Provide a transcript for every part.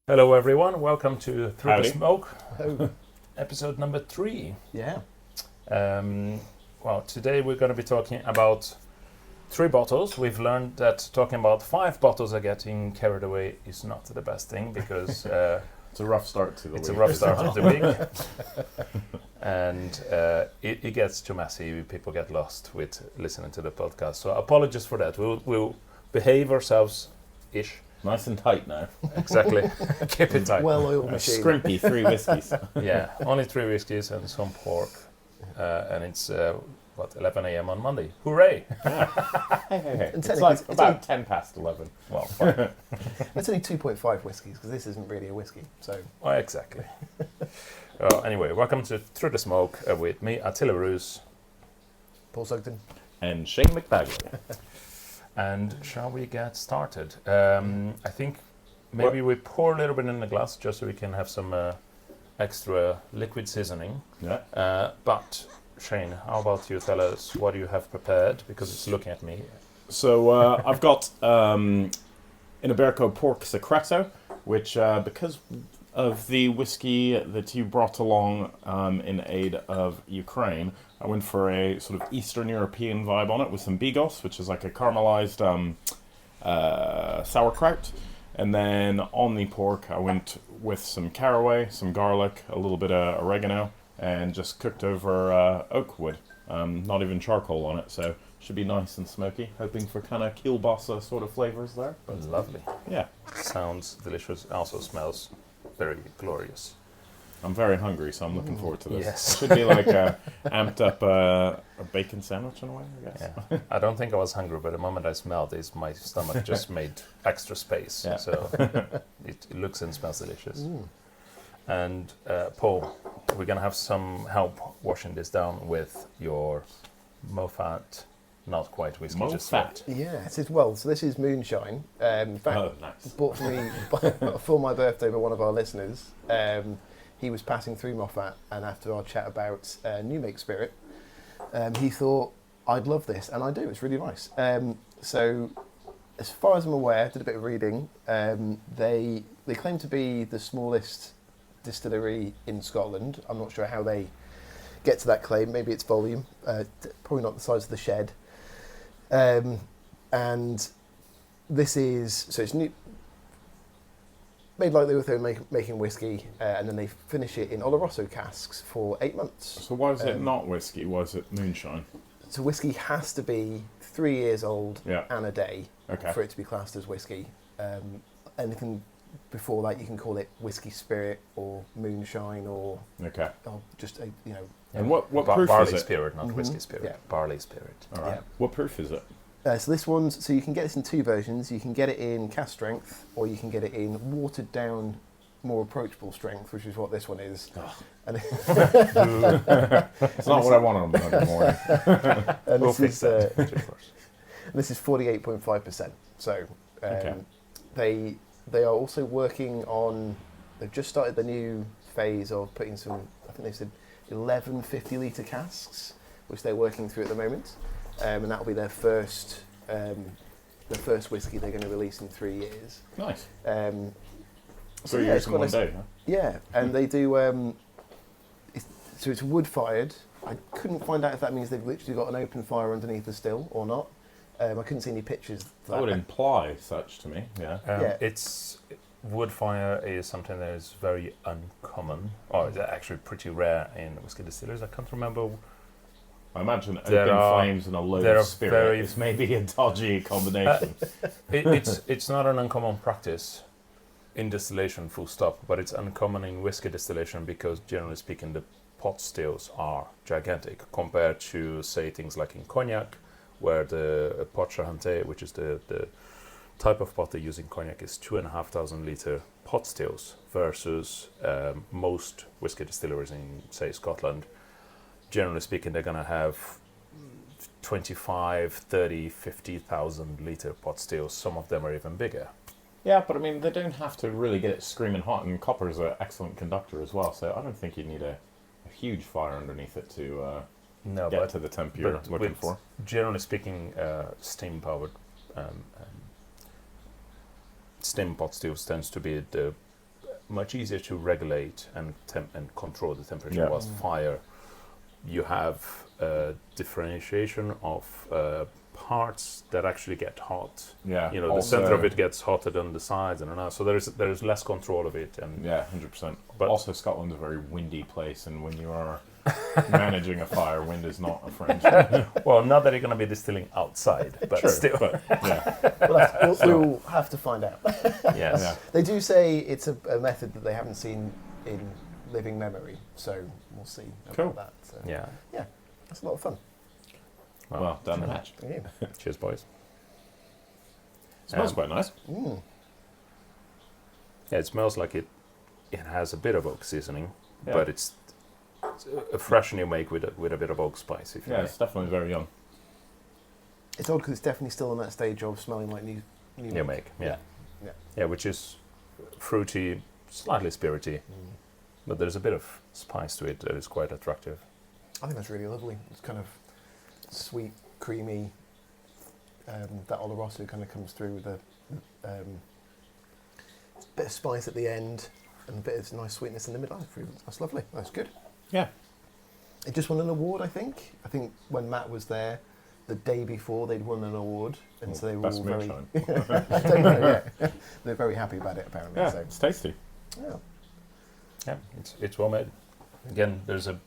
Hello everyone, welcome to Through Howdy. the Smoke, Oh, episode number 3. yeah. Well, today we're going to be talking about 3 bottles. We've learned that talking about 5 bottles and getting carried away is not the best thing because It's a rough start to the it's week. a rough start of the week. And it gets too messy, people get lost with listening to the podcast. So apologies for that. We'll behave ourselves-ish. Nice and tight now. Exactly. Keep it tight. Well-oiled A machine. scrimpy 3 whiskies. Yeah, only 3 whiskeys and some pork, and it's 11 a.m. on Monday. Hooray! Hey. And It's like it's about only- 10 past 11. Well, fine. It's only 2.5 whiskies because this isn't really a whiskey. So Well, exactly. Anyway, welcome to Through the Smoke with me, Athila Roos. Paul Sugden. And Shane McBagley. And shall we get started? I think maybe we pour a little bit in the glass just so we can have some extra liquid seasoning. Yeah. But Shane, how about you tell us what you have prepared, because it's looking at me. So I've got in Iberico pork secreto, which because of the whiskey that you brought along in aid of Ukraine, I went for a sort of Eastern European vibe on it with some bigos, which is like a caramelized sauerkraut. And then on the pork, I went with some caraway, some garlic, a little bit of oregano, and just cooked over oak wood. Not even charcoal on it, so should be nice and smoky. Hoping for kind of kielbasa sort of flavors there. But Lovely. yeah, Sounds delicious. Also smells very glorious. I'm very hungry, so I'm looking forward to this. Yes. It should be like a amped up a bacon sandwich in a way, I guess. Yeah. I don't think I was hungry, but the moment I smelled this, my stomach just made extra space. Yeah. So it looks and smells delicious. And Paul, we're going to have some help washing this down with your Moffat, not quite whiskey, just Moffat. Yeah. So this is moonshine. In fact, Oh, nice. bought for me for my birthday by one of our listeners. He was passing through Moffat, and after our chat about new make spirit, he thought I'd love this, and I do. It's really nice. So, as far as I'm aware, did a bit of reading. They claim to be the smallest distillery in Scotland. I'm not sure how they get to that claim. Maybe it's volume. Probably not the size of the shed. And this is it's new. Made like they were making whiskey, and then they finish it in Oloroso casks for 8 months. So why is it not whiskey? Why is it moonshine? So whiskey has to be 3 years old Yeah. and a day Okay. for it to be classed as whiskey. Anything before that, you can call it whiskey spirit or moonshine or Okay. just And what proof barley is it? spirit, not Mhm. whiskey spirit. Yeah. Barley spirit. All right. Yeah. What proof is it? So this one's, so you can get this in 2 versions. You can get it in cask strength, or you can get it in watered down, more approachable strength, which is what this one is. Oh. And, It's not what I want on Monday morning. and We'll this fix is that. Of course. this is 48.5%. So Okay. they are also working on. They've just started the new phase of putting some. I think they said 11 50-litre casks, which they're working through at the moment. And that'll be their first whiskey they're going to release in 3 years. Nice. So you're yeah, it's using got one a, day, huh? yeah, and they do. It's wood fired. I couldn't find out if that means they've literally got an open fire underneath the still or not. I couldn't see any pictures. Of That would imply such to me, yeah. Yeah. It's wood fire is something that is very uncommon, or it's actually pretty rare in whiskey distillers. I can't remember. I imagine There open are- flames and a load there of are spirit very- is maybe a dodgy combination. It's not an uncommon practice in distillation, full stop, but it's uncommon in whiskey distillation because, generally speaking, the pot stills are gigantic compared to, say, things like in cognac, where the pot charente, which is the type of pot they use in cognac, is 2,500 litre pot stills versus most whiskey distilleries in, say, Scotland. Generally speaking, they're going to have 25, 30, 50,000 litre pot stills. Some of them are even bigger. Yeah, but I mean, they don't have to really get it screaming hot, and copper is an excellent conductor as well, so I don't think you need a huge fire underneath it to No, get but to the temp you're but looking with- for. generally speaking, steam-powered stem pot stills tends to be the much easier to regulate and control the temperature. Yeah. Whilst fire, you have differentiation of parts that actually get hot. Yeah. You know, the also- center of it gets hotter than the sides, and so there's less control of it. And Yeah, 100%. But- But also, Scotland's a very windy place, and when you are managing a fire, wind is not a friend. well, not that you're going to be distilling outside, but True, still. but yeah, We'll have to find out. Yes. yeah. They do say it's a method that they haven't seen in living memory, so we'll see about Cool. that. So, Yeah. that's a lot of fun. Well, down the hatch. Thank you. Cheers, boys. Smells Um, quite nice. Mm. Yeah, it smells like it has a bit of oak seasoning, Yeah. but it's a fresh new make with a bit of oak spice. If you Yeah, may. it's definitely very young. It's odd because it's definitely still in that stage of smelling like new New make. Yeah. Yeah. Yeah, which is fruity, slightly spirity, Mm. but there's a bit of spice to it that is quite attractive. I think that's really lovely. It's kind of sweet, creamy. That Oloroso kind of comes through with a bit of spice at the end and a bit of nice sweetness in the middle. That's lovely. That's good. Yeah. It just won an award, I think. I think when Matt was there, the day before they'd won an award, and so they were Best all very. moonshine. I don't know. Yeah. They're very happy about it, apparently. Yeah, So, it's tasty. yeah. Yeah, it's well made. Again, there's a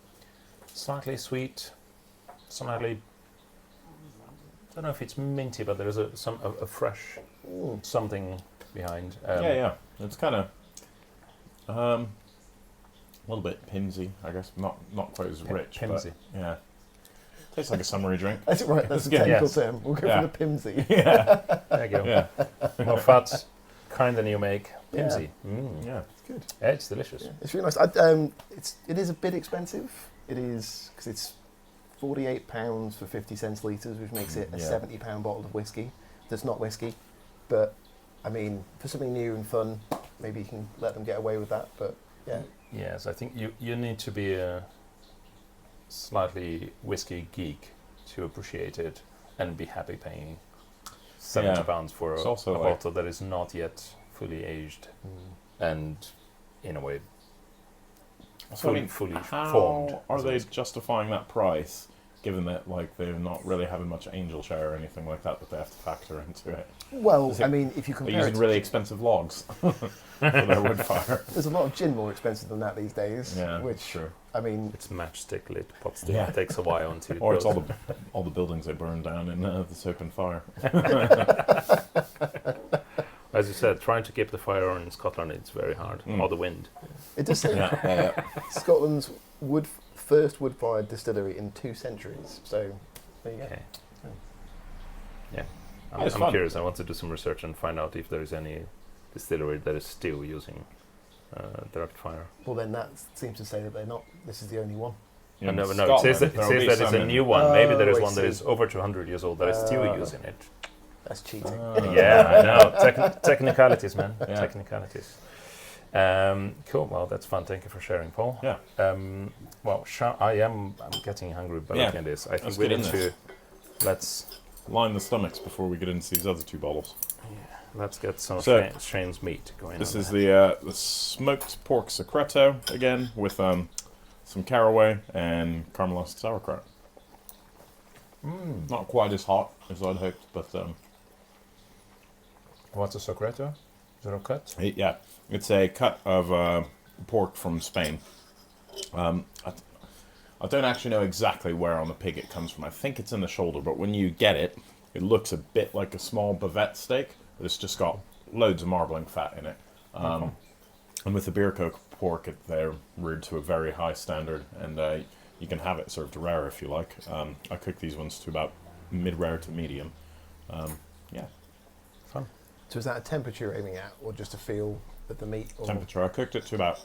slightly sweet, slightly. I don't know if it's minty, but there's a fresh Mm. something behind. Yeah. It's kind of a little bit pimsy, I guess. Not quite as Yeah, rich, pimsy. but yeah. Tastes like a summery drink. That's right. That's a Yeah. technical Yes. term. We'll go Yeah. for the pimsy. Yeah, There you go. yeah, More fat, kind of new make. Yeah. Pimsy. Mm. yeah. It's good. Yeah, it's delicious. Yeah, it's really nice. It is a bit expensive. It is because it's £48 for 50 cents litres, which makes it a Yeah. £70 bottle of whiskey. That's not whiskey, but I mean, for something new and fun, maybe you can let them get away with that. But yeah, Yes, I think you need to be a slightly whiskey geek to appreciate it and be happy paying £70 for It's a also like- bottle that is not yet fully aged and in a way So, I mean, fully how formed. are as a they whiskey. justifying that price, given that like they're not really having much angel share or anything like that they have to factor into it? well, Is it- I mean, if you They're compare it, using really expensive logs for their wood fire. there's a lot of gin more expensive than that these days. Yeah, which that's true. I mean, It's matchstick lit pot still. Yeah. It takes a while until Or it's goes. all the buildings they burned down in the soap and fire. As you said, trying to keep the fire on in Scotland, it's very hard. Mm. Or the wind. it does say Yeah. Scotland's first wood-fired distillery in 2 centuries. So there you go. Okay. Yeah. Yeah, it's I'm fun. curious. I want to do some research and find out if there is any distillery that is still using direct fire. Well, then that seems to say that they're not. This is the only one. In No, it Scotland, says that, there'll be it's some a in- new one. Maybe there is Oh, I one that see. is over 200 years old that is still using it. That's cheating. Yeah, I know. Technicalities, man. Yeah. Technicalities. Cool. Well, that's fun. Thank you for sharing, Paul. Yeah. Well, I'm getting hungry by Yeah. looking at this. I think Let's we get need in to Line the stomachs before we get into these other 2 bottles. let's get some So, Shane's meat going. This on is there. the smoked pork secreto again with some caraway and caramelized sauerkraut. Not quite as hot as I'd hoped, but What's a secreto? Zero cut. yeah, it's a cut of pork from Spain. I don't actually know exactly where on the pig it comes from. I think it's in the shoulder, but when you get it, it looks a bit like a small bavette steak, but it's just got loads of marbling fat in it. And with the beer coke pork, they're reared to a very high standard, and you can have it served rare if you like. I cook these ones to about mid-rare to medium. Yeah, Fun. So is that a temperature you're aiming at, or just a feel of the meat? Or? temperature. I cooked it to about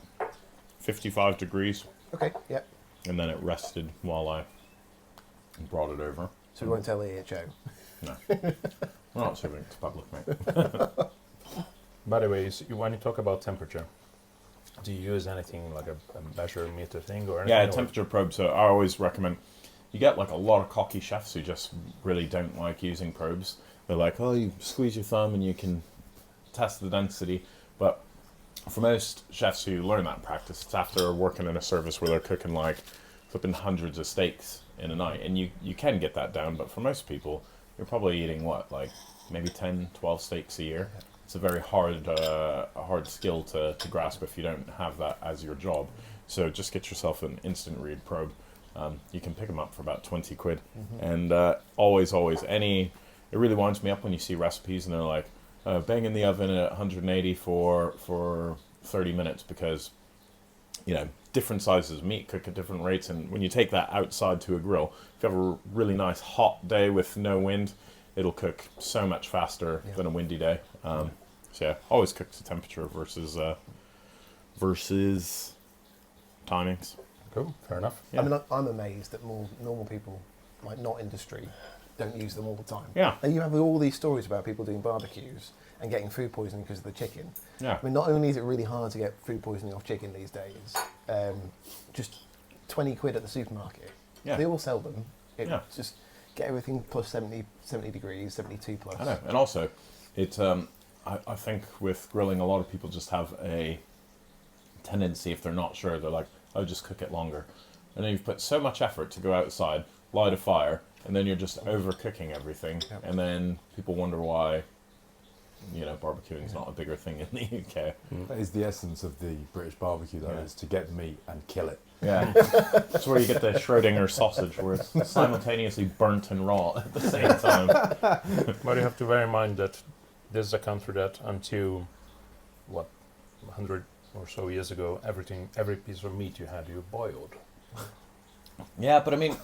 55 degrees, Okay. Yeah. and then it rested while I brought it over. So we won't tell the AHO. No, we're not serving it to public, mate. By the way, when you talk about temperature, do you use anything like a measure meter thing or anything? Yeah, or- temperature probe. So I always recommend. You get like a lot of cocky chefs who just really don't like using probes. They're like, oh, you squeeze your thumb and you can test the density. But for most chefs who learn that practice, it's after working in a service where they're cooking like flipping hundreds of steaks in a night, and you can get that down, but for most people, you're probably eating what, like maybe 10, 12 steaks a year. It's a very hard skill to grasp if you don't have that as your job. So just get yourself an instant read probe. You can pick them up for about 20 quid. And always, it really winds me up when you see recipes and they're like, bang in the oven at 180 for 30 minutes, because, you know, different sizes of meat cook at different rates. And when you take that outside to a grill, if you have a really nice hot day with no wind, it'll cook so much faster than a windy day. So yeah, always cook to temperature versus timings. Cool, fair enough. I mean, I'm amazed that more normal people, like not industry, don't use them all the time. Yeah. And you have all these stories about people doing barbecues and getting food poisoning because of the chicken. Yeah. I mean, not only is it really hard to get food poisoning off chicken these days, just 20 quid at the supermarket. Yeah. They all sell them. Just get everything plus 70 degrees, 72 plus. I know. And also, it I think with grilling, a lot of people just have a tendency, if they're not sure, they're like, oh, just cook it longer. And then you've put so much effort to go outside, light a fire, and then you're just overcooking everything. Yep. And then people wonder why, you know, barbecuing is not a bigger thing in the UK. That is the essence of the British barbecue, though, is to get the meat and kill it. Yeah. That's where you get the Schrodinger sausage, where it's simultaneously burnt and raw at the same time. But you have to bear in mind that this is a country that until, 100 or so years ago, every piece of meat you boiled. Yeah, but I mean,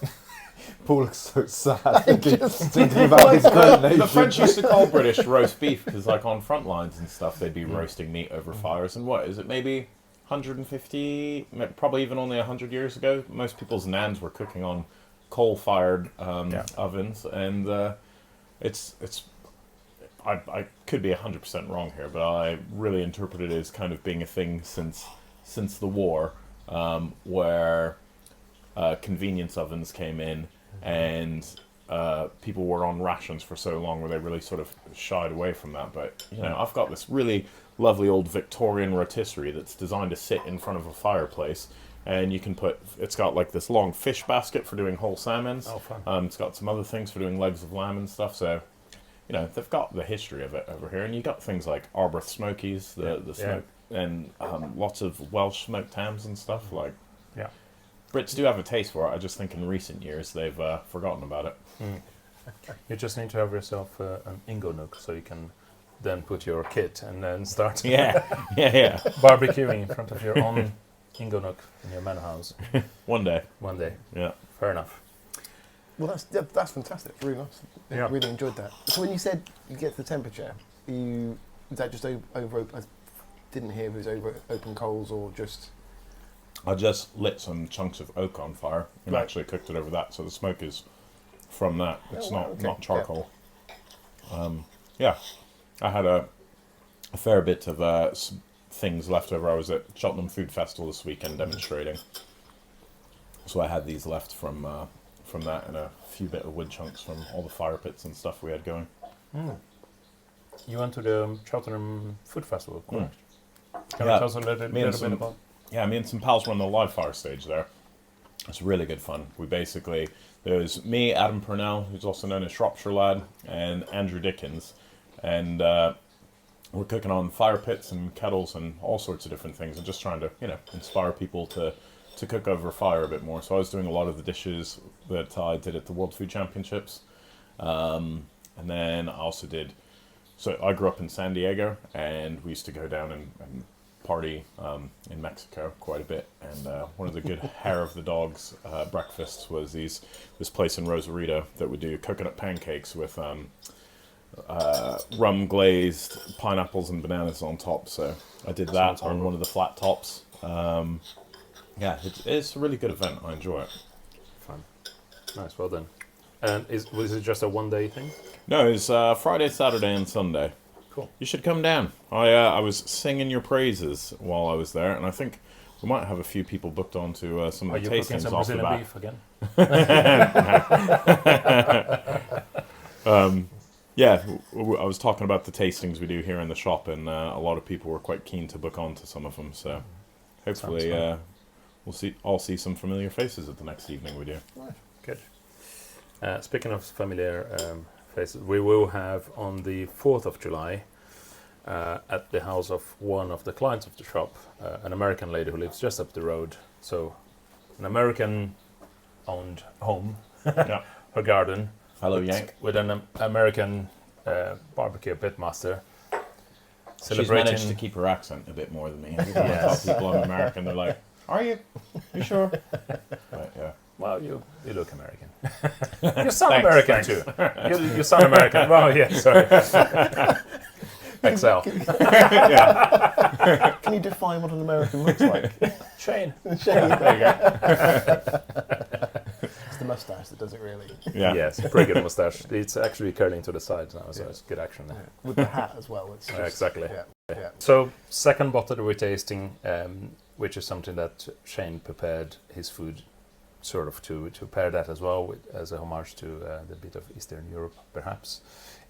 Paul looks so sad thinking about his current nation. the French used to call British roast beef because, like, on front lines and stuff, they'd be roasting meat over fires. And what is it? Maybe 150, probably even only 100 years ago, most people's nans were cooking on coal-fired ovens, and it's. I could be 100% wrong here, but I really interpret it as kind of being a thing since the war, where convenience ovens came in, and people were on rations for so long where they really sort of shied away from that. But, you know, I've got this really lovely old Victorian rotisserie that's designed to sit in front of a fireplace, and you can it's got like this long fish basket for doing whole salmons. Oh, fun. It's got some other things for doing legs of lamb and stuff, so, you know, they've got the history of it over here, and you got things like Arbroath Smokies, the smoke, and lots of Welsh smoked hams and stuff. Like, Brits do have a taste for it. I just think in recent years they've forgotten about it. You just need to have yourself an Ingo Nook, so you can then put your kit and then start barbecuing in front of your own Ingo Nook in your manor house. One day. Yeah, fair enough. Well, that's fantastic. It's really nice. Yeah. I really enjoyed that. So when you said you get to the temperature, was that just over? I didn't hear if it was over open coals or just. I just lit some chunks of oak on fire and actually cooked it over that, so the smoke is from that. It's not charcoal. I had a fair bit of things left over. I was at Cheltenham Food Festival this weekend demonstrating, so I had these left from that, and a few bit of wood chunks from all the fire pits and stuff we had going. You went to the Cheltenham Food Festival, correct? Can you tell us a little bit about? Yeah, me and some pals run the live fire stage there. It's really good fun. There's me, Adam Purnell, who's also known as Shropshire Lad, and Andrew Dickens, and we're cooking on fire pits and kettles and all sorts of different things, and just trying to, you know, inspire people to cook over fire a bit more. So I was doing a lot of the dishes that I did at the World Food Championships, and then I also did. So I grew up in San Diego, and we used to go down and party in Mexico quite a bit, and one of the good hair of the dogs breakfasts was this place in Rosarito that would do coconut pancakes with rum glazed pineapples and bananas on top. So I did that on one of the flat tops. It's a really good event. I enjoy it. Fun. Nice, well done. And was it just a one-day thing? No, it's Friday, Saturday, and Sunday. Cool. You should come down. I was singing your praises while I was there, and I think we might have a few people booked onto some of the tastings some off the Brazilian bat. beef again? Yeah, I was talking about the tastings we do here in the shop, and a lot of people were quite keen to book on to some of them. So hopefully we'll all see some familiar faces at the next evening we do. Right. Good. Speaking of familiar faces, we will have on the 4th of July at the house of one of the clients of the shop, an American lady who lives just up the road. So an American-owned home, Yeah. her garden. Hello, Yank. With an American barbecue pitmaster. She's managed to keep her accent a bit more than me. Every time I tell people I'm American, they're like, "Are you? You sure?" But, yeah. Well, you look American. You sound Thanks, American too. You sound American. Well, yeah, sorry. XL. Yeah. Can you define what an American looks like? Shane. Shane. There you go. It's the moustache that does it really. Yeah. Yes, pretty good moustache. It's actually curling to the sides now, so Yeah. it's good action there. Yeah. With the hat as well. It's just, Exactly. Yeah. Yeah. So, second bottle that we're tasting, which is something that Shane prepared his food sort of to pair that as well, as a homage to the bit of Eastern Europe, perhaps,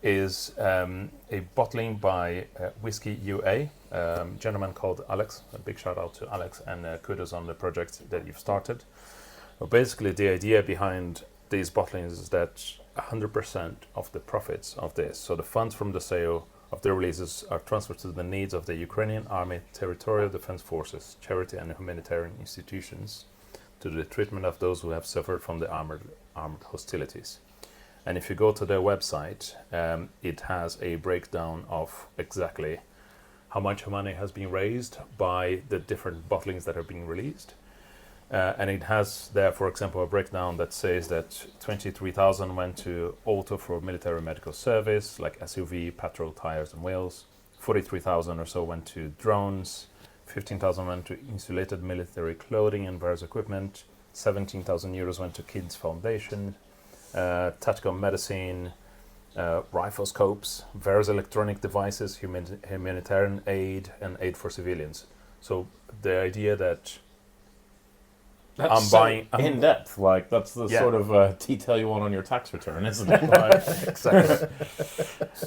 is a bottling by Whisky UA, gentleman called Alex. A big shout out to Alex, and kudos on the project that you've started. Well, basically, the idea behind these bottlings is that 100% of the profits of this, so the funds from the sale of the releases, are transferred to the needs of the Ukrainian Army, Territorial Defense Forces, charity and humanitarian institutions, to the treatment of those who have suffered from the armed hostilities. And if you go to their website, it has a breakdown of exactly how much money has been raised by the different bottlings that are being released. And it has there, for example, a breakdown that says that 23,000 went to auto for military medical service, like SUV, petrol, tires and wheels. 43,000 or so went to drones. 15,000 went to insulated military clothing and various equipment. 17,000 euros went to Kids Foundation. Tactical medicine, rifle scopes, various electronic devices, humanitarian aid, and aid for civilians. So the idea that That's in depth. Like that's the sort of detail you want on your tax return, isn't it? Like, exactly.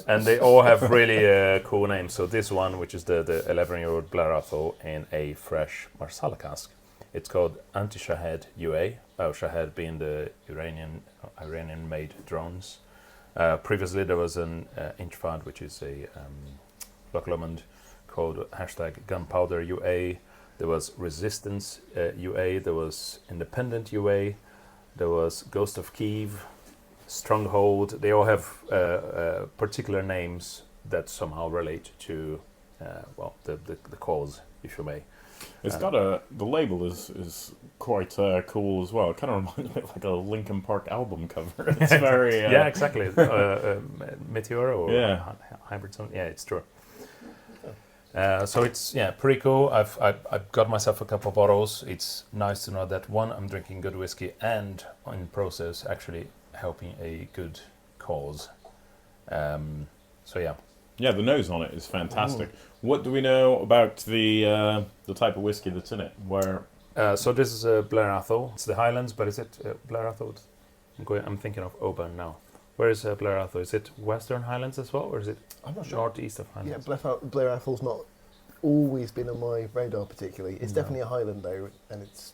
And they all have really cool names. So this one, which is the 11-year-old Blair Athol in a fresh Marsala cask, it's called Anti-Shahed UA. Shahed being the Iranian-made drones. Previously, there was an Inchfad, which is a Loch Lomond, called #Gunpowder UA. There was Resistance UA. There was Independent UA. There was Ghost of Kiev, Stronghold. They all have particular names that somehow relate to the cause, if you may. it's got the label is quite cool as well. It kind of reminds me of like a Linkin Park album cover. It's very yeah, exactly. Meteor or Hybrid Zone. Yeah, it's true. So it's pretty cool. I've got myself a couple of bottles. It's nice to know that one, I'm drinking good whiskey, and in process actually helping a good cause. So yeah. Yeah, the nose on it is fantastic. What do we know about the type of whiskey that's in it? Where? So this is Blair Athol. It's the Highlands, but is it Blair Athol? I'm thinking of Oban now. Where is Blair Athol? Is it Western Highlands as well, or is it I'm not sure. northeast of Highlands? Yeah, Blair Athol's not always been on my radar particularly. It's definitely a Highland though, and it's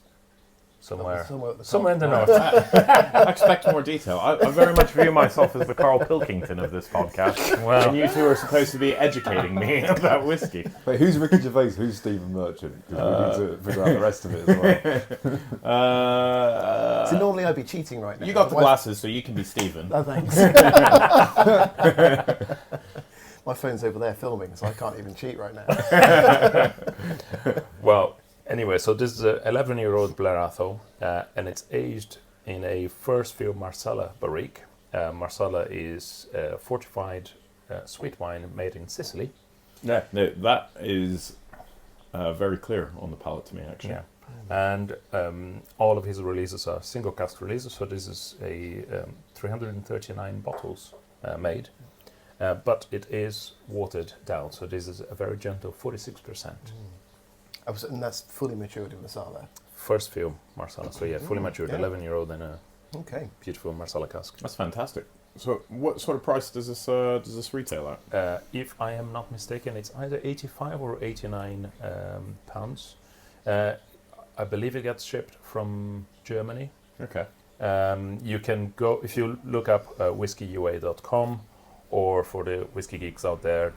Somewhere at the top. in the north. I expect more detail. I very much view myself as the Carl Pilkington of this podcast. Well, And you two are supposed to be educating me about whiskey. Wait, who's Ricky Gervais? Who's Stephen Merchant? Because we need to figure out the rest of it as well. So normally I'd be cheating right now. You got the glasses, so you can be Stephen. Oh, thanks. My phone's over there filming, so I can't even cheat right now. well, anyway, so this is an 11-year-old Blair Athol, and it's aged in a first fill Marsala barrique. Marsala is fortified sweet wine made in Sicily. Yeah, no, that is very clear on the palate to me, actually. Yeah. And all of his releases are single cask releases, so this is a 339 bottles made. But it is watered down, so this is a very gentle 46%. And that's fully matured in Marsala. First fill Marsala, so yeah, fully matured, yeah. 11-year-old in a Okay. beautiful Marsala cask. That's fantastic. So what sort of price does this retail at? If I am not mistaken, it's either 85 or 89 pounds. I believe it gets shipped from Germany. Okay. You can go, if you look up whiskyua.com, or for the whiskey geeks out there,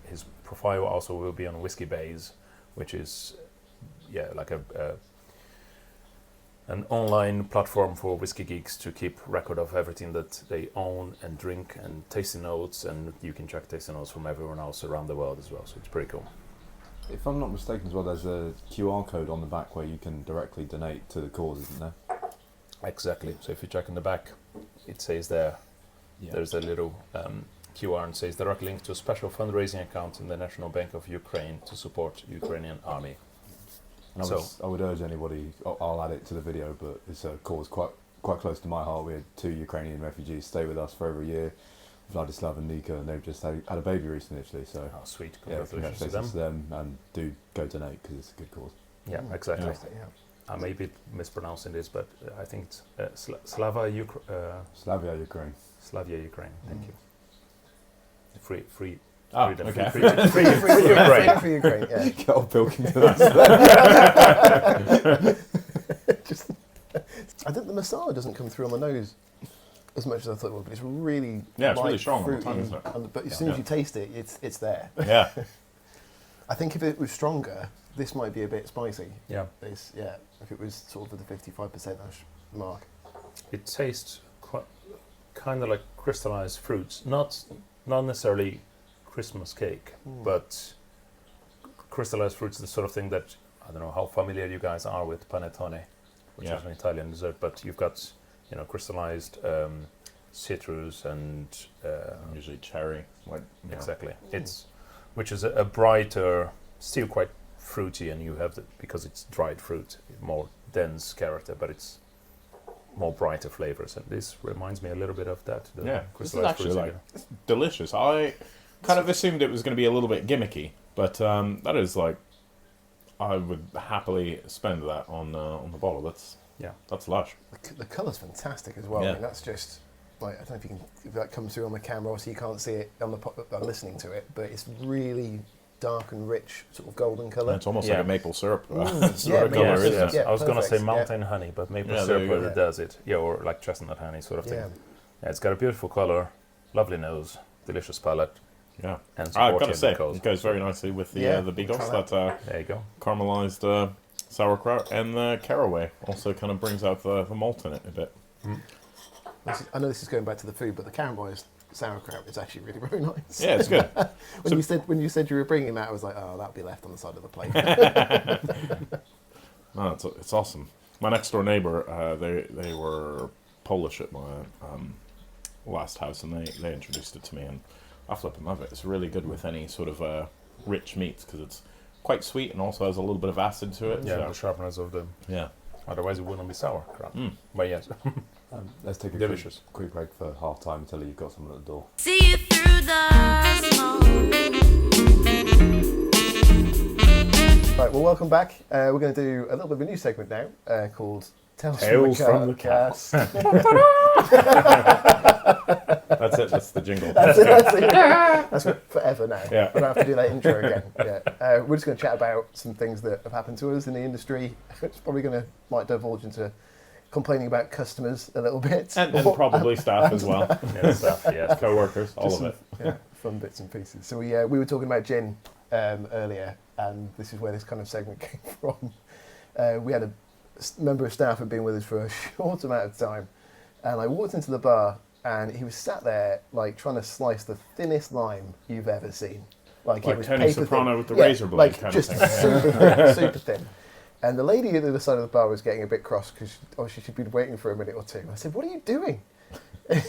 his profile also will be on Whisky Base, which is like an online platform for whiskey geeks to keep record of everything that they own and drink, and tasting notes, and you can check tasting notes from everyone else around the world as well, so it's pretty cool. If I'm not mistaken as well, there's a QR code on the back where you can directly donate to the cause, isn't there? Exactly. So if you check in the back, it says there, there's a little QR and says direct link to a special fundraising account in the National Bank of Ukraine to support Ukrainian army. And I would urge anybody, I'll add it to the video, but it's a cause quite close to my heart. We had 2 Ukrainian refugees stay with us for over a year, Vladislav and Nika, and they've just had a baby recently, actually. So, sweet. Congratulations to them, and do go donate because it's a good cause. Yeah, exactly. Yeah. I may be mispronouncing this, but I think it's Slavia Ukraine. Slavia, Ukraine. Thank you. Free. Okay. Free Ukraine. Free Ukraine. Yeah. Get old Pilkington. I think the masala doesn't come through on the nose as much as I thought it would, but it's really it's light, really strong on the fruity, tongue, isn't it? But as soon as you taste it, it's there. Yeah. I think if it was stronger, this might be a bit spicy. Yeah. If it was sort of at the 55% mark. It tastes kind of like crystallized fruits, not necessarily Christmas cake, but crystallized fruits, the sort of thing that, I don't know how familiar you guys are with panettone, which is an Italian dessert, but you've got, crystallized citrus and usually cherry. Exactly. Which is a brighter, still quite fruity, and you have because it's dried fruit, more dense character, but it's more brighter flavors, and this reminds me a little bit of that. This is actually it's delicious. I kind of assumed it was going to be a little bit gimmicky, but that is I would happily spend that on the bottle. That's lush. The colour's fantastic as well. Yeah. I mean, that's just I don't know if that comes through on the camera, obviously you can't see it on the listening to it, but it's really dark and rich, sort of golden colour. It's almost like a maple syrup sort of maple colour, isn't syrup. it? Yeah, I was going to say perfect, mountain honey, but maple there syrup you go. really does it. Yeah, or like chestnut honey sort of thing. Yeah. Yeah, it's got a beautiful colour, lovely nose, delicious palate. Yeah. And I've got to say, it goes very nicely with the Bigos. That there you go. caramelized sauerkraut, and the caraway also kind of brings out the malt in it a bit. Mm. I know this is going back to the food, but the caramelized sauerkraut is actually really, really nice. Yeah, it's good. When you said you were bringing that, I was like, oh, that'll be left on the side of the plate. No, it's awesome. My next door neighbor, they were Polish at my last house, and they introduced it to me, and I flip and love it. It's really good with any sort of rich meats because it's quite sweet and also has a little bit of acid to it. Yeah, the sharpness of the. Yeah. Otherwise, it wouldn't be sauerkraut. But yes, let's take a delicious. quick break for half time until you've got someone at the door. See you through the smoke. Right, well, welcome back. We're going to do a little bit of a new segment now called Tales from the Cast. That's it. That's the jingle. That's it. That's for forever now. Yeah. We don't have to do that intro again. Yeah. We're just going to chat about some things that have happened to us in the industry. It's probably might divulge into complaining about customers a little bit. And probably staff as well. Yeah, stuff, yes. Co-workers, all of it. Yeah, fun bits and pieces. So we were talking about gin earlier, and this is where this kind of segment came from. We had a member of staff who'd been with us for a short amount of time, and I walked into the bar, and he was sat there like trying to slice the thinnest lime you've ever seen. Like it was Tony paper Soprano thin. with the razor blade like kind just of thing. super thin, super thin. And the lady at the other side of the bar was getting a bit cross because she'd been waiting for a minute or two. I said, "What are you doing?" And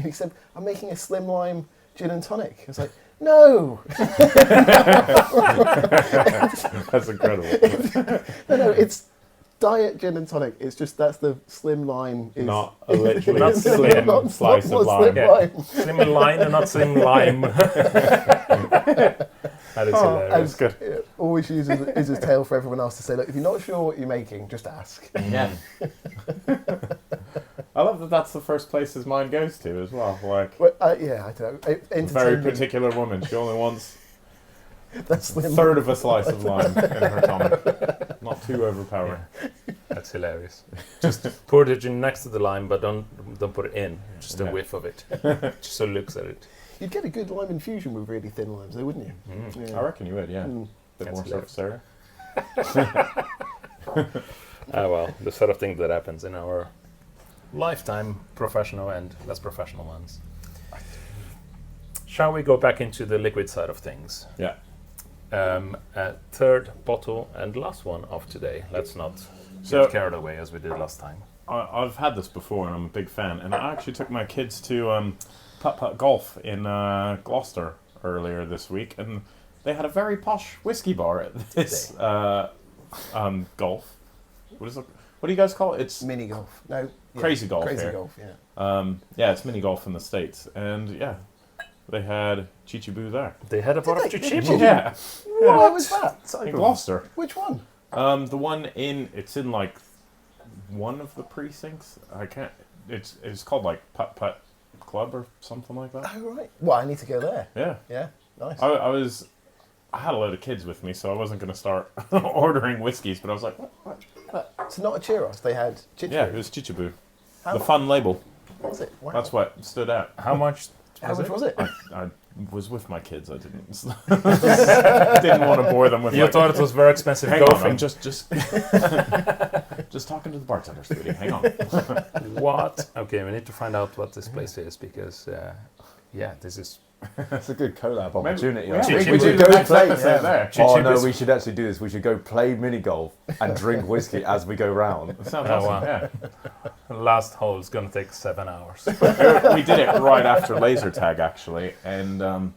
he said, "I'm making a slim lime gin and tonic." I was like, "No." That's incredible. No, it's diet gin and tonic. It's just that's the slim line. Is Not a literally Not slim not- slice not of lime. slim Yeah. lime. Slim line and not slim lime. That is hilarious. And, always uses his tail for everyone else to say, look, if you're not sure what you're making, just ask. Yeah. I love that that's the first place his mind goes to as well. Like, Well, yeah, I don't know. a very particular woman. She only wants That's a third of a slice of lime in her tummy. Not too overpowering. That's hilarious. Just pour the gin next to the lime, but don't put it in. Just a whiff of it. Just so looks at it. You'd get a good lime infusion with really thin limes, though, wouldn't you? Mm. Yeah. I reckon you would, yeah. Mm. Bit That's more surface area. Well, the sort of thing that happens in our lifetime, professional and less professional ones. Shall we go back into the liquid side of things? Yeah. Third bottle and last one of today. Let's not So- get carried away as we did last time. I've had this before and I'm a big fan. And I actually took my kids to putt-putt golf in Gloucester earlier this week. And they had a very posh whiskey bar at this golf. What do you guys call it? It's Mini golf. No. Yeah. Crazy golf Crazy here. golf, yeah. Yeah, it's mini golf in the States. And yeah, they had Chichibu there. They had a bar of they? Chichibu. Yeah. Where was that? In Gloucester. Which one? The one it's in like one of the precincts. I can't. It's called like Putt Putt Club or something like that. Oh, right. Well, I need to go there. Yeah. Yeah, nice. I had a load of kids with me, so I wasn't going to start ordering whiskeys. But I was like, what? So not a Cheeros, they had Chichibu. Yeah, it was Chichibu. How The much fun label. was it? Wow. That's what stood out. How much? How much was it? I was with my kids. I didn't want to bore them with. You like, thought it was very expensive hang on, golfing. I'm just talking to the bartender, sweetie. Hang on. What? Okay, we need to find out what this place is because, this is. That's a good collab opportunity. Yeah, I think Chichibu. we should go Next play. episode there. Oh no, Chichibu's- we should actually do this. We should go play mini golf and drink whiskey as we go round. That sounds Oh, awesome. wow. Yeah. Last hole is going to take 7 hours. We did it right after laser tag actually, and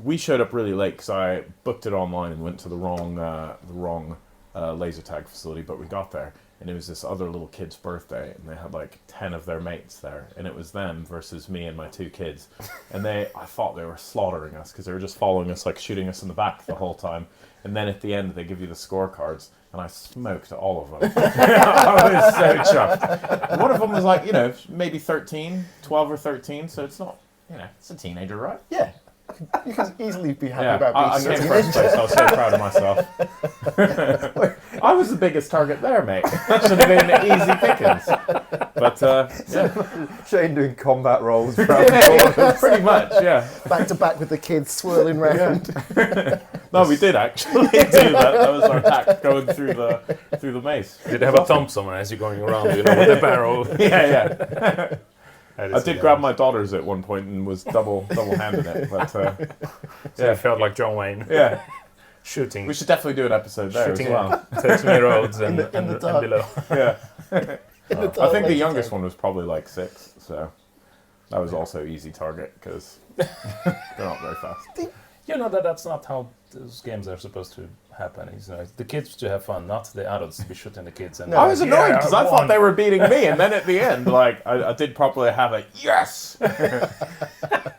we showed up really late because I booked it online and went to the wrong laser tag facility, but we got there and it was this other little kid's birthday and they had like 10 of their mates there and it was them versus me and my 2 kids, and I thought they were slaughtering us because they were just following us, like shooting us in the back the whole time, and then at the end they give you the scorecards and I smoked all of them. I was so chuffed. One of them was like, maybe 12 or 13, so it's not, it's a teenager, right? Yeah. You can easily be happy Yeah, about I being came first place. I was so proud of myself. I was the biggest target there, mate. That should have been easy pickings. But, yeah. Shane doing combat rolls. Pretty much, yeah. back to back with the kids swirling round. No, we did actually do that. That was our tack going through the maze. Did they have a Thompson as you're going around, with the barrel? Yeah. That I is did grab my daughters at one point and was double-handed it, but So I felt like John Wayne yeah. shooting We should definitely do an episode there as Shooting well. 13-year-olds and, In the and dark. below. Yeah. In the I dark think the laser youngest tag. one was probably like 6, so that was also easy target because they're not very fast. You know that's not how those games are supposed to happen. The kids to have fun, not the adults to be shooting the kids. And No. I was annoyed because I thought won. they were beating me, and then at the end, like I did properly have a yes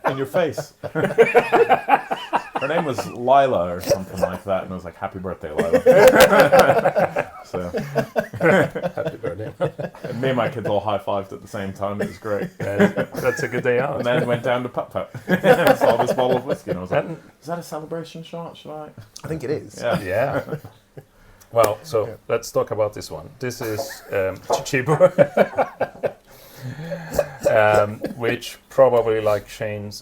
in your face. Her name was Lila or something like that, and I was like, "Happy birthday, Lila!" So Happy birthday. and me and my kids all high-fived at the same time. It was great. That's a good day out. And then went down to Putt Putt. Saw this bottle of whiskey, and I was like, And- "Is that a celebration shot? Should I?" I think it is. Yeah. Yeah. Well, so let's talk about this one. This is Chichibu, which probably like Shane's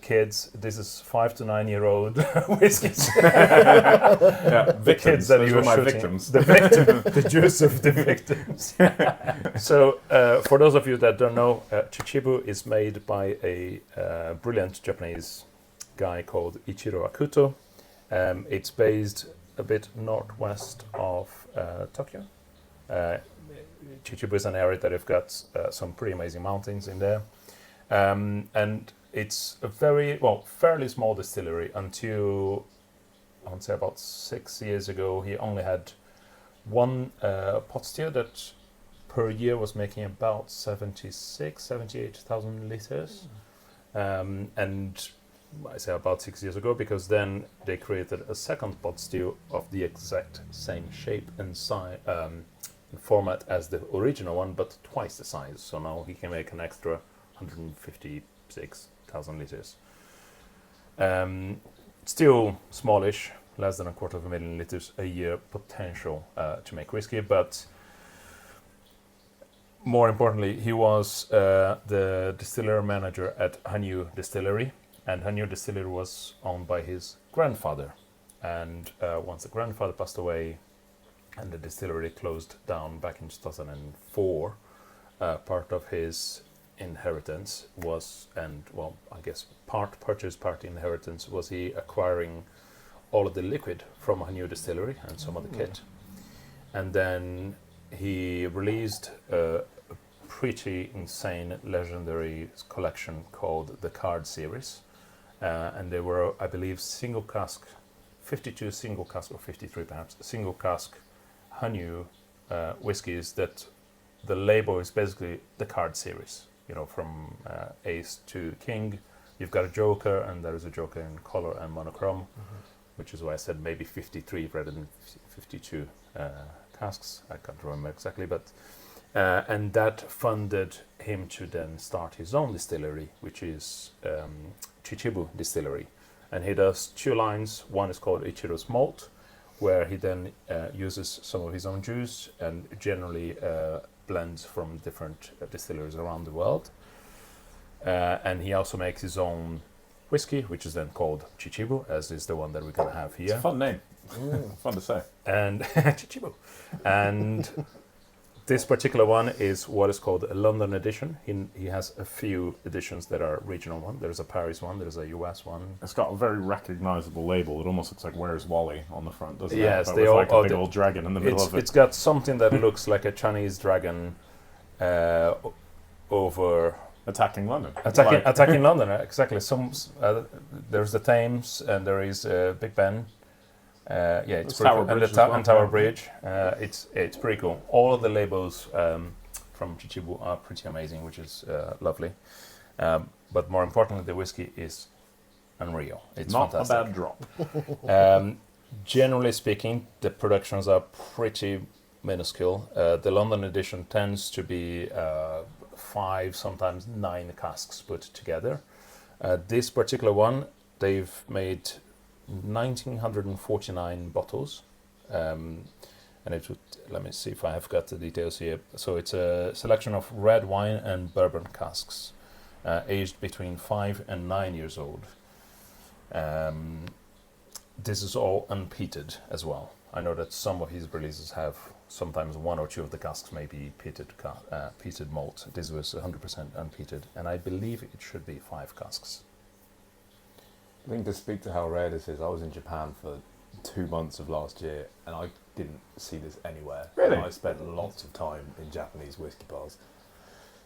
kids, this is 5 to 9-year-old whiskeys. Yeah, The kids that Those you were were my shooting. victims. The victim, the juice of the victims. So, for those of you that don't know, Chichibu is made by a brilliant Japanese guy called Ichiro Akuto. It's based a bit northwest of Tokyo. Chichibu is an area that have got some pretty amazing mountains in there. And it's a fairly small distillery until, I would say about 6 years ago, he only had one pot still that per year was making about 78,000 liters. And I say about 6 years ago because then they created a second pot still of the exact same shape and size in format as the original one, but twice the size. So now he can make an extra 156,000 liters. Still smallish, less than 250,000 liters a year potential to make whiskey, but more importantly, he was the distiller manager at Hanyu Distillery, and Hanyu Distillery was owned by his grandfather. And once the grandfather passed away and the distillery closed down back in 2004, part of his inheritance was, and well, I guess part purchase, part inheritance, was he acquiring all of the liquid from Hanyu Distillery and some of the kit. And then he released a pretty insane, legendary collection called the Card Series. And they were, I believe, single cask, 52 single cask, or 53 perhaps, single cask Hanyu whiskies that the label is basically the Card Series. You know, from Ace to King, you've got a Joker, and there is a Joker in color and monochrome, which is why I said maybe 53 rather than 52 casks. I can't remember exactly, but and that funded him to then start his own distillery, which is Chichibu Distillery. And he does two lines. One is called Ichiro's Malt, where he then uses some of his own juice and generally blends from different distilleries around the world. And he also makes his own whiskey, which is then called Chichibu, as is the one that we're going to have here. It's a fun name. Fun to say. And Chichibu. And this particular one is what is called a London edition. He has a few editions that are regional one. There's a Paris one, there's a US one. It's got a very recognizable label. It almost looks like Where's Wally on the front, doesn't Yes, it? they With all like a big old dragon in the middle of it. It's got something that looks like a Chinese dragon over Attacking London. attacking London. Exactly. There's the Thames and there is Big Ben. Yeah, it's pretty cool. And the Tower Bridge. It's pretty cool. All of the labels from Chichibu are pretty amazing, which is lovely. But more importantly, the whiskey is unreal. It's not fantastic. a bad drop. Generally speaking, the productions are pretty minuscule. The London edition tends to be 5, sometimes 9 casks put together. This particular one, they've made 1,949 bottles, and it would, let me see if I have got the details here. So it's a selection of red wine and bourbon casks, aged between 5 and 9 years old. This is all unpeated as well. I know that some of his releases have sometimes 1 or 2 of the casks may be peated malt. This was 100% unpeated, and I believe it should be 5 casks. I think to speak to how rare this is, I was in Japan for 2 months of last year and I didn't see this anywhere. Really? And I spent lots of time in Japanese whiskey bars.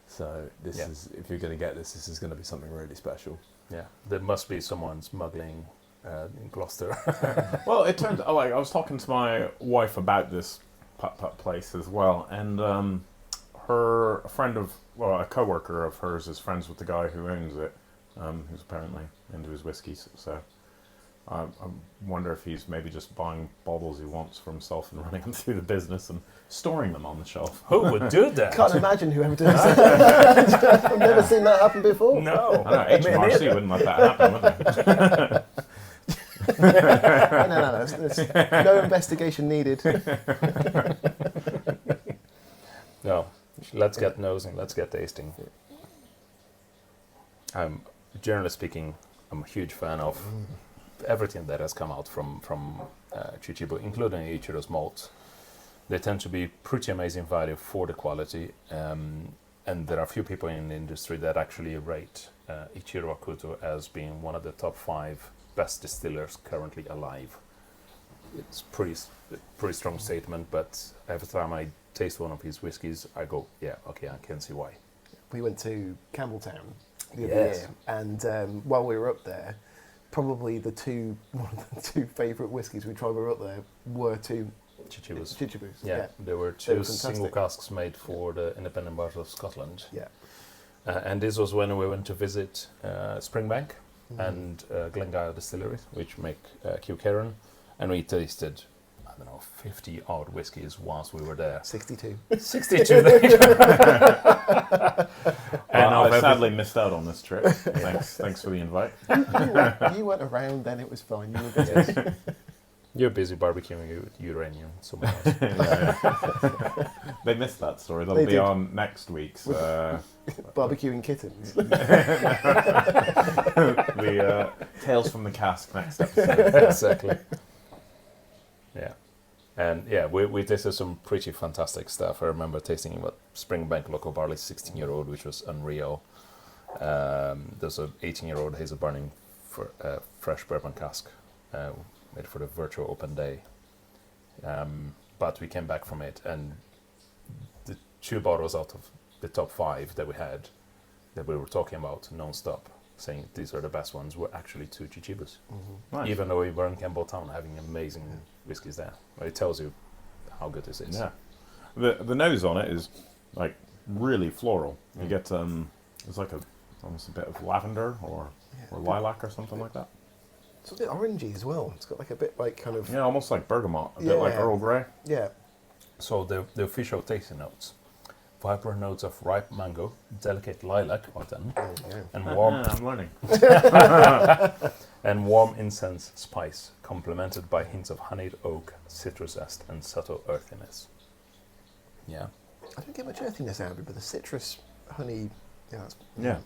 So this is, if you're going to get this is going to be something really special. Yeah, there must be someone smuggling in Gloucester. Well, it turns out, I was talking to my wife about this putt place as well, and a co-worker of hers is friends with the guy who owns it, who's apparently into his whiskies. So I wonder if he's maybe just buying bottles he wants for himself and running them through the business and storing them on the shelf. Who would do that? Can't imagine whoever does that. I've never seen that happen before. No. I know, HMRC wouldn't let that happen, would they? No. There's no investigation needed. No. Let's get nosing. Let's get tasting. Generally speaking, I'm a huge fan of everything that has come out from Chichibu, including Ichiro's malt. They tend to be pretty amazing value for the quality, and there are a few people in the industry that actually rate Ichiro Akuto as being one of the top 5 best distillers currently alive. It's pretty strong statement, but every time I taste one of his whiskies, I go, yeah, okay, I can see why. We went to Campbelltown the other Yes. year, and while we were up there, probably one of the two favourite whiskies we tried while we were up there were 2 Chichibus. Yeah, there were They 2 were single fantastic. casks made for the Independent Bar of Scotland. Yeah. And this was when we went to visit Springbank and Glengyle Distillery, which make Kilkerran, and we tasted don't know, 50 odd whiskies whilst we were there. 62. 62. There you go. And I sadly missed out on this trip. Thanks for the invite. You weren't around then, it was fine. You were busy. You're busy barbecuing uranium somewhere else. They missed that story. That'll They be did. on next week's. Barbecuing kittens. The Tales from the Cask next episode. Exactly. Yeah. And yeah, we tasted some pretty fantastic stuff. I remember tasting what Springbank Local Barley 16-year-old, which was unreal. There's an 18-year-old hazel burning for fresh bourbon cask made for the virtual open day. But we came back from it, and the 2 bottles out of the top 5 that we had, that we were talking about non-stop, saying these are the best ones, were actually 2 Chichibus. Nice. Even though we were in Campbelltown having amazing whiskies there. Well, it tells you how good this is. Yeah. The nose on it is like really floral. You get it's like almost a bit of lavender or lilac or something like that. It's a bit orangey as well. It's got like a bit like kind of... Yeah, almost like bergamot, a bit like Yeah. Earl Grey. Yeah. So the official tasting notes: vibrant notes of ripe mango, delicate lilac, and warm I'm learning. and warm incense spice, complemented by hints of honeyed oak, citrus zest, and subtle earthiness. Yeah. I don't get much earthiness out of it, but the citrus, honey... Yeah, that's... Yeah.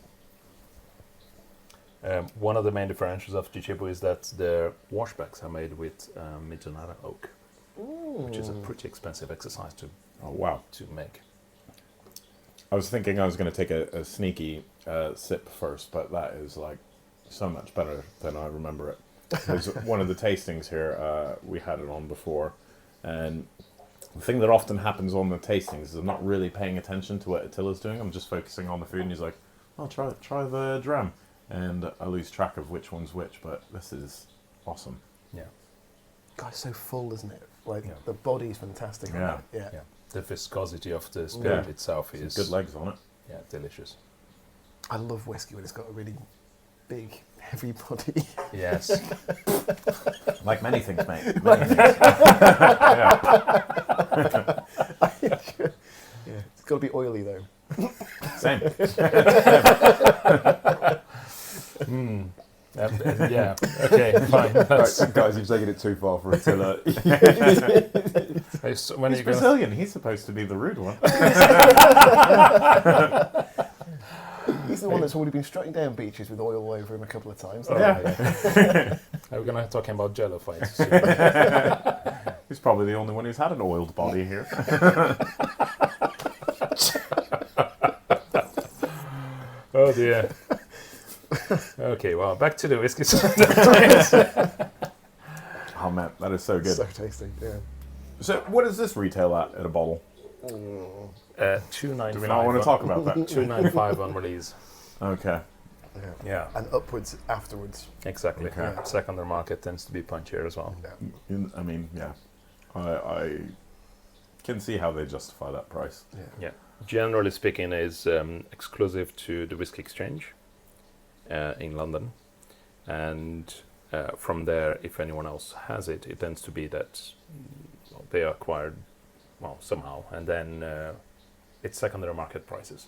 One of the main differentials of Chichibu is that their washbacks are made with Midjanara oak, which is a pretty expensive exercise to make. I was thinking I was going to take a sneaky sip first, but that is like so much better than I remember it. Because one of the tastings here, we had it on before, and the thing that often happens on the tastings is I'm not really paying attention to what Attila's doing. I'm just focusing on the food, and he's like, "Oh, try the dram," and I lose track of which one's which. But this is awesome. Yeah. God, it's so full, isn't it? Like, Yeah. the body's fantastic. Yeah. Yeah. Yeah. The viscosity of the spirit Yeah. itself Some is good legs on it. Yeah, delicious. I love whiskey when it's got a really big, heavy body. Yes. Like many things, mate. Yeah. It's got to be oily, though. Same. Yeah. Okay. Fine. Right, guys, you've taken it too far for Attila. Hey, so when are He's you gonna? Brazilian. He's supposed to be the rude one. He's the one that's already been strutting down beaches with oil all over him a couple of times. Oh, Yeah. Are we gonna talk about Jello fights? soon? He's probably the only one who's had an oiled body here. Oh dear. Okay, well, back to the whiskey. Oh man, that is so good. So tasty, yeah. So, what does this retail at a bottle? $2.95. Do we not want to talk about that? $2.95 on release. Okay. Yeah. Yeah, And upwards afterwards. exactly. Okay. Secondary market tends to be punchier as well. Yeah. I mean, yeah. I can see how they justify that price. Yeah. Yeah. Generally speaking, is exclusive to the Whisky Exchange in London, and from there, if anyone else has it, it tends to be that they are acquired, somehow, and then it's secondary market prices.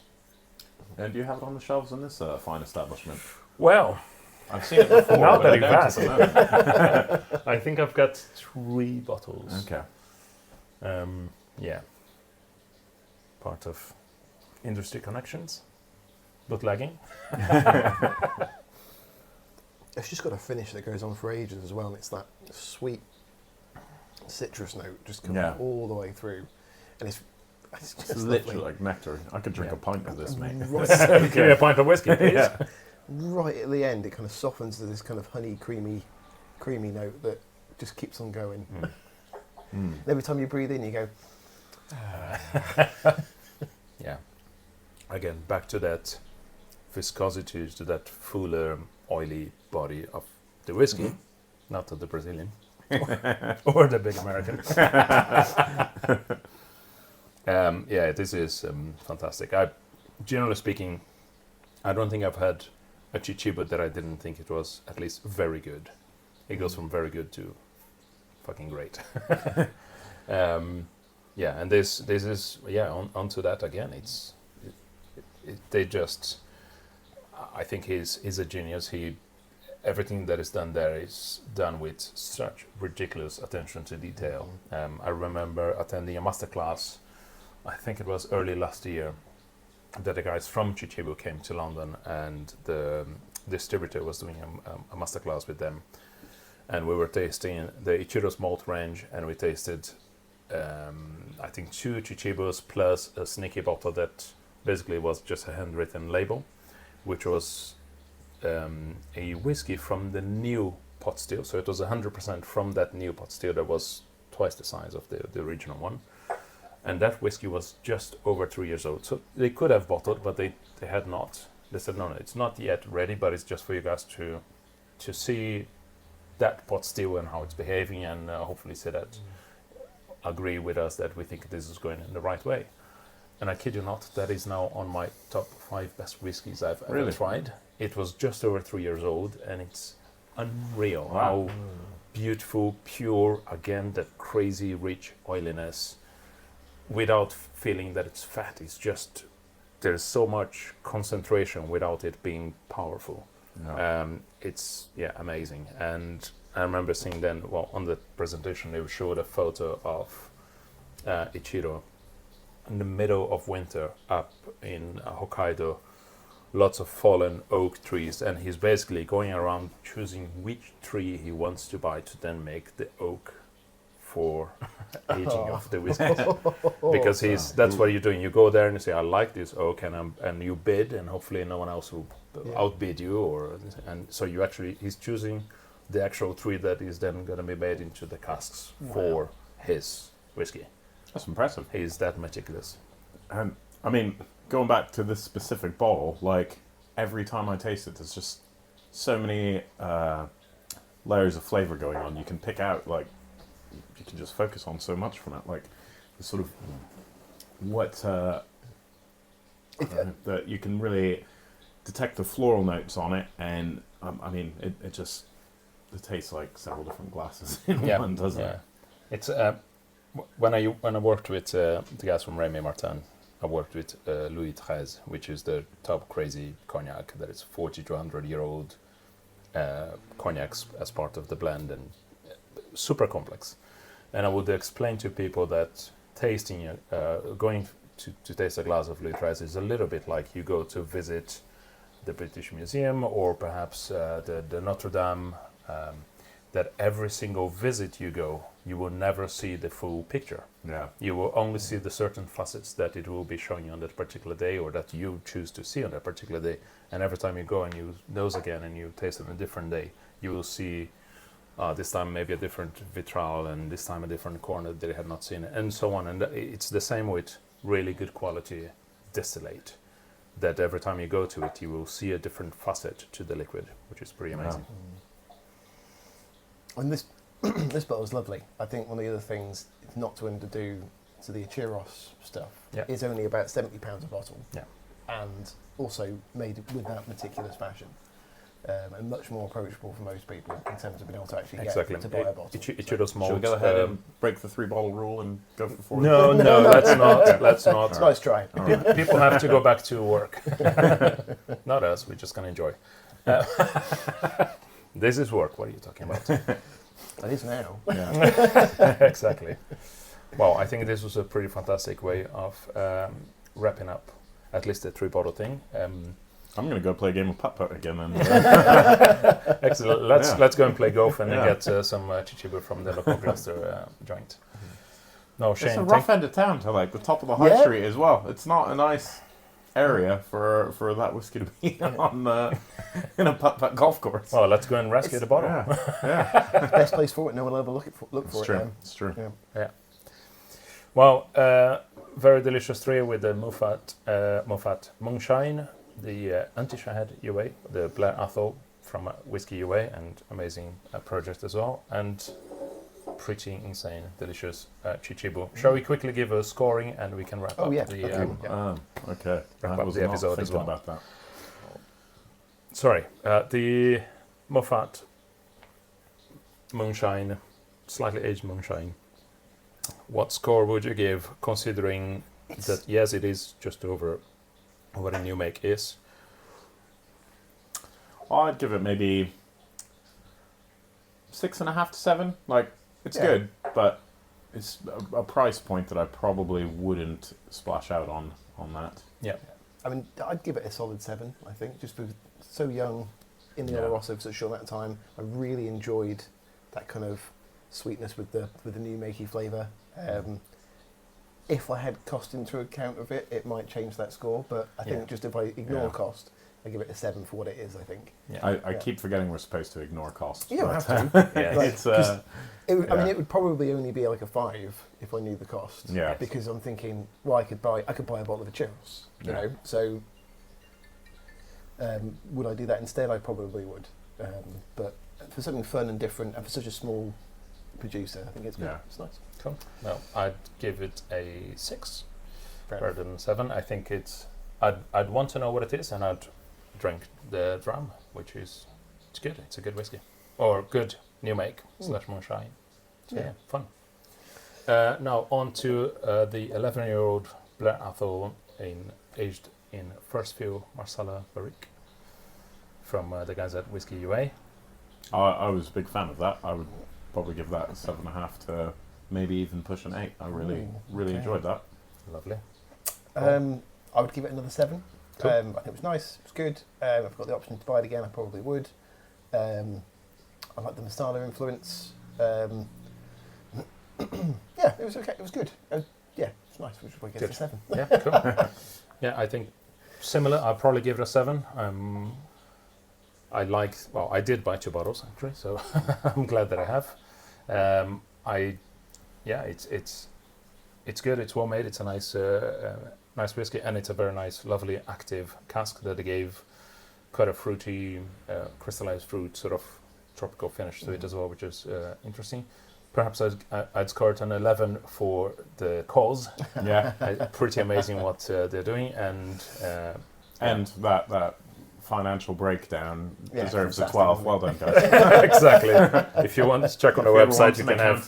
And do you have it on the shelves in this fine establishment? Well, I've seen it before. Now but that I you've don't asked. at the moment. I think I've got 3 bottles. Okay. Yeah. Part of industry connections, bootlegging. It's just got a finish that goes on for ages as well, and it's that sweet citrus note just coming Yeah. all the way through. And it's just It's literally like nectar. I could drink a pint of this, mate. Right, Give me a pint of whiskey, please. Yeah. right at the end, it kind of softens to this kind of honey, creamy note that just keeps on going. Mm. And every time you breathe in, you go, Yeah. Again, back to that viscosity, to that fuller, oily body of the whiskey, not of the Brazilian or the big American. Yeah, this is fantastic. Generally speaking, I don't think I've had a Chichibu that I didn't think it was at least very good. It goes from very good to fucking great. Yeah, and this is onto that again. They just, I think he's a genius. Everything that is done there is done with such ridiculous attention to detail. I remember attending a masterclass, I think it was early last year, that the guys from Chichibu came to London, and the distributor was doing a masterclass with them, and we were tasting the Ichiro's malt range, and we tasted I think 2 Chichibus plus a sneaky bottle that basically was just a handwritten label, which was a whiskey from the new pot still. So it was 100% from that new pot still that was twice the size of the original one. And that whiskey was just over 3 years old. So they could have bottled, but they had not. They said, no, it's not yet ready, but it's just for you guys to see that pot still and how it's behaving, and hopefully say that, agree with us that we think this is going in the right way. And I kid you not, that is now on my top 5 best whiskies I've ever tried. It was just over 3 years old, and it's unreal how beautiful, pure, again, that crazy rich oiliness, without feeling that it's fat. It's just, there's so much concentration without it being powerful. It's amazing. And I remember seeing then, on the presentation they showed a photo of Ichiro in the middle of winter up in Hokkaido, lots of fallen oak trees, and he's basically going around choosing which tree he wants to buy to then make the oak for aging of the whiskey. Because that's what you're doing. You go there and you say, I like this oak, and you bid, and hopefully no one else will outbid you, and so he's choosing the actual tree that is then going to be made into the casks for his whiskey. That's impressive. He's that meticulous. I mean, going back to this specific bottle, like, every time I taste it, there's just so many layers of flavor going on. You can pick out, like, you can just focus on so much from it. Like, the sort of that you can really detect the floral notes on it, and I mean, it tastes like several different glasses in one, doesn't it? It's when I worked with the guys from Rémy Martin, I worked with Louis XIII, which is the top crazy cognac that is 40 to 100-year-old cognacs as part of the blend, and super complex. And I would explain to people that tasting, going to taste a glass of Louis XIII is a little bit like you go to visit the British Museum or perhaps the Notre Dame. That every single visit you go, you will never see the full picture. Yeah. You will only see the certain facets that it will be showing you on that particular day, or that you choose to see on that particular day. And every time you go and you nose again and you taste it on a different day, you will see this time maybe a different vitral, and this time a different corner that they had not seen, and so on. And it's the same with really good quality distillate, that every time you go to it, you will see a different facet to the liquid, which is pretty amazing. And this bottle is lovely. I think one of the other things it's not to do to the Ichiros stuff is only about £70 a bottle. Yeah. And also made with that meticulous fashion. And much more approachable for most people in terms of being able to actually get to buy a bottle. Ichiro's malt. Should we go ahead and break the 3-bottle rule and go for 4? No, let's not. Let's not. It's a nice try. Right. People have to go back to work. Not us. We're just going to enjoy. This is work. What are you talking about? That is now. Yeah. Exactly. Well, I think this was a pretty fantastic way of wrapping up at least the 3-bottle thing. I'm going to go play a game of putt-putt again. And, excellent. Let's go and play golf and get some Chichibu from the local Gloucester joint. No, Shane. It's a rough end of town to like the top of the high street as well. It's not a nice area for that whiskey to be on in a putt-putt golf course. Well, let's go and rescue the bottle. Yeah. Best place for it. No one will ever look for it. True. It's true. Yeah. Well, very delicious trio with the Moffat Moonshine, the Anti-Shahad UA, the Blair Athol from Whisky UA, and amazing project as well, and pretty insane, delicious Chichibu. Shall we quickly give a scoring and we can wrap up the okay. Wrap up the episode as well. About that. Sorry, the Moffat Moonshine slightly aged moonshine. What score would you give, considering that yes, it is just over what a new make is? I'd give it maybe 6.5 to 7. Like, it's Yeah. good, but it's a price point that I probably wouldn't splash out on that. Yeah. I mean, I'd give it a solid 7, I think, just because so young in the Yeah. Oloroso for such a short amount of time. I really enjoyed that kind of sweetness with the new makey flavour. If I had cost into account of it, it might change that score, but I think Yeah. just if I ignore Yeah. cost, I give it a 7 for what it is, I think. Yeah. I Yeah. keep forgetting we're supposed to ignore costs. You don't but, have to. Yeah. Like, it's, I mean, yeah. it would probably only be like a 5 if I knew the cost. Yeah. Because I'm thinking, well, I could buy a bottle of churros, you Yeah. know. So, would I do that instead? I probably would. But for something fun and different, and for such a small producer, I think it's good. Yeah. It's nice. Cool. No, I'd give it a 6 Fair rather enough. than 7. I think it's. I'd want to know what it is, and I'd drink the dram, which is it's good. It's a good whiskey, or good new make / moonshine. So, yeah, fun. Now on to the 11-year-old Blair Athol aged in First Fill Marsala Barrique from the guys at Whisky UA. I was a big fan of that. I would probably give that a 7.5 to maybe even push an 8. I really okay. enjoyed that. Lovely. I would give it another 7. Cool. I think it was nice. It was good. If I've got the option to buy it again, I probably would. I like the Marsala influence. Yeah, it was okay. It was good. Yeah, it's nice. Which is why I guess Good. it's a 7. Yeah, cool. Yeah, I think similar. I'll probably give it a 7. I did buy 2 bottles actually, so I'm glad that I have. It's good. It's well made. It's a nice whiskey, and it's a very nice, lovely, active cask that they gave quite a fruity, crystallized fruit sort of tropical finish to it as well, which is interesting. Perhaps I'd score it an 11 for the cause. Yeah. Pretty amazing what they're doing, and that financial breakdown Yeah, deserves a fantastic, 12. isn't Well it? done, guys. exactly. If you want to check on the website, you can have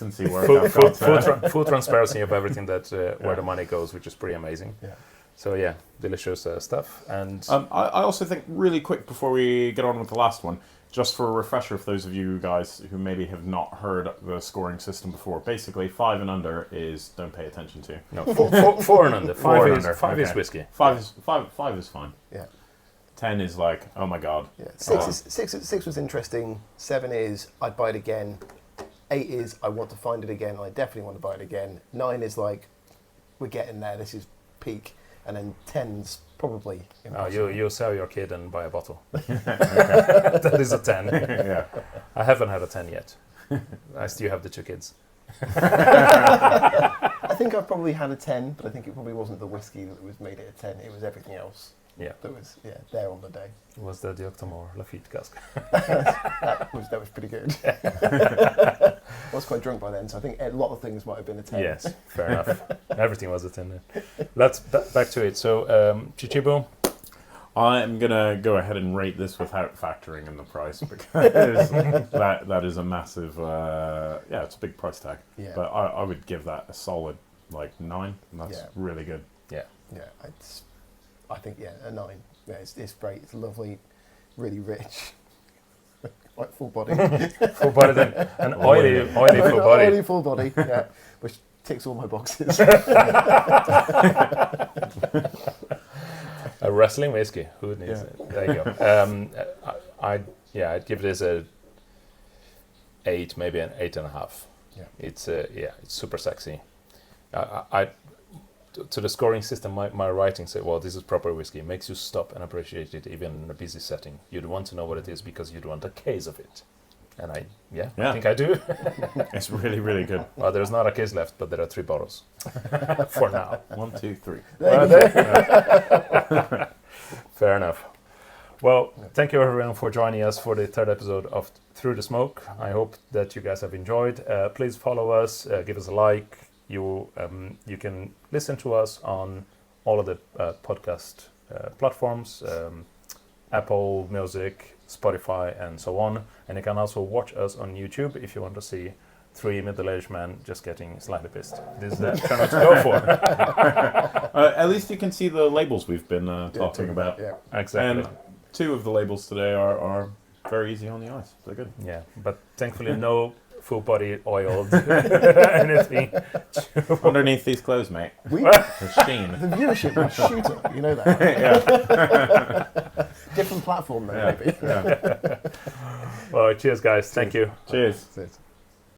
full transparency of everything that where the money goes, which is pretty amazing. Yeah. So yeah, delicious stuff. And I also think, really quick before we get on with the last one, just for a refresher for those of you guys who maybe have not heard the scoring system before, basically 5 and under is don't pay attention to. no, 4 and under. 5 is Okay. whiskey. 5 is fine. Yeah. 10 is like, oh my god. Yeah. 6 was interesting. 7 is I'd buy it again. 8 is I want to find it again. I definitely want to buy it again. 9 is like we're getting there. This is peak. And then 10's probably impossible. You sell your kid and buy a bottle. That is a 10. Yeah. I haven't had a 10 yet. I still have the 2 kids. I think I probably had a 10, but I think it probably wasn't the whiskey that was made it a 10. It was everything else Yeah. that was there on the day. Was that the Octomore Lafitte cask? That was pretty good. I was quite drunk by then, so I think a lot of things might have been a 10. Yes, fair enough. Everything was a 10. Let's back to it. So, Chichibu, I'm going to go ahead and rate this without factoring in the price, because that is a massive, it's a big price tag. Yeah. But I would give that a solid 9, and that's Yeah. really good. yeah, I think a 9. Yeah, it's great. It's lovely, really rich, like full body. full body then, an oily full body. Oily full body. Yeah, which ticks all my boxes. A wrestling whiskey. Who needs it? There you go. I'd give this a 8, maybe an 8.5. Yeah. It's it's super sexy. To the scoring system, my writing said, well, this is proper whiskey. It makes you stop and appreciate it even in a busy setting. You'd want to know what it is because you'd want a case of it. And I think I do. It's really, really good. Well, there's not a case left, but there are 3 bottles for now. 1, 2, 3. Fair enough. Well, thank you everyone for joining us for the 3rd episode of Through the Smoke. I hope that you guys have enjoyed. Please follow us, give us a like. You can listen to us on all of the podcast platforms, Apple Music, Spotify, and so on. And you can also watch us on YouTube if you want to see three middle-aged men just getting slightly pissed. This is the channel to go for. At least you can see the labels we've been talking about. Yeah. Exactly. And 2 of the labels today are very easy on the eyes. They're good. Yeah, but thankfully no full body oiled anything. Underneath these clothes, mate. We, The sheen. the viewership would shoot up, you know that. Yeah. Different platform though, Yeah. maybe. Yeah. Well, cheers, guys. Thank you. Cheers. That's it.